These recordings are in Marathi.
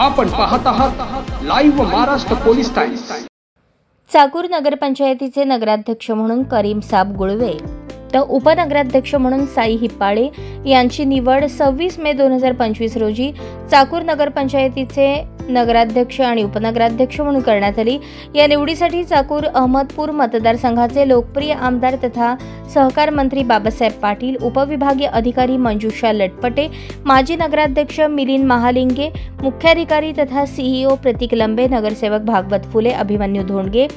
आपण पाहत आहात live Maharashtra police Times. Chakur नगरपंचायतीचे नगराध्यक्ष म्हणून करीम साब गुळवे तर उपनगराध्यक्ष म्हणून साई हिप्पाळे यांची निवड 26 मे 2025 रोजी चाकूर नगरपंचायतीचे नगराध्यक्ष आणि उपनगराध्यक्ष म्हणून करण्यात आली। या निवडीसाठी चाकूर अहमदपूर मतदारसंघाचे लोकप्रिय आमदार तथा सहकार मंत्री बाबासाहेब पाटील, उपविभागीय अधिकारी मंजुषा लटपटे, माजी नगराध्यक्ष मिलिंद महालिंगे, मुख्याधिकारी तथा सीईओ प्रतीक लंबे, नगरसेवक भागवत फुले, अभिमन्यू धोंडगे,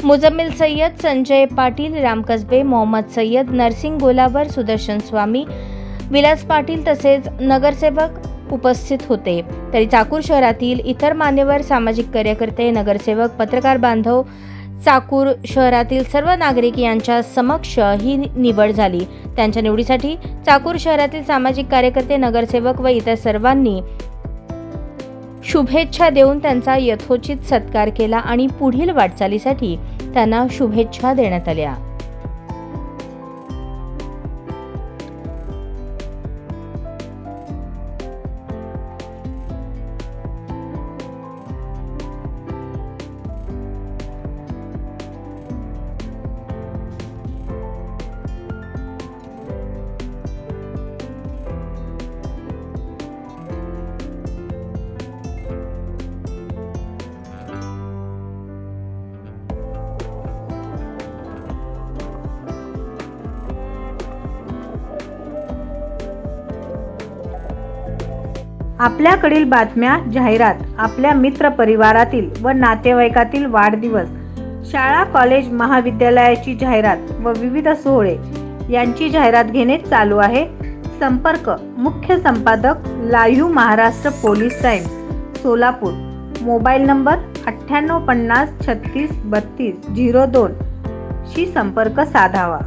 मुजम्मिल सय्यद, संजय पाटील, राम कसबे, मोहम्मद सय्यद, नरसिंग गोलावर, सुदर्शन स्वामी, विलास पाटील तसेच नगरसेवक उपस्थित होते। तरी चाकूर शहरातील इतर मान्यवर, सामाजिक कार्यकर्ते, नगरसेवक, पत्रकार बांधव, चाकूर शहरातील सर्व नागरिक यांच्या समक्ष ही निवड झाली। त्यांच्या निवडीसाठी चाकूर शहरातील सामाजिक कार्यकर्ते, नगरसेवक व इतर सर्वांनी शुभेच्छा देऊन त्यांचा यथोचित सत्कार केला आणि पुढील वाटचालीसाठी त्यांना शुभेच्छा देण्यात आल्या। आपल्याकडील बातम्या, जाहिरात, आपल्या मित्र परिवारातील व नातेवाईकातील वाढदिवस, शाळा, कॉलेज, महाविद्यालयाची जाहिरात व विविध सोहळे यांची जाहिरात घेणे चालू आहे। संपर्क मुख्य संपादक, live Maharashtra police times, Solapur. Mobile number 9850 36 32 02 शी संपर्क साधावा।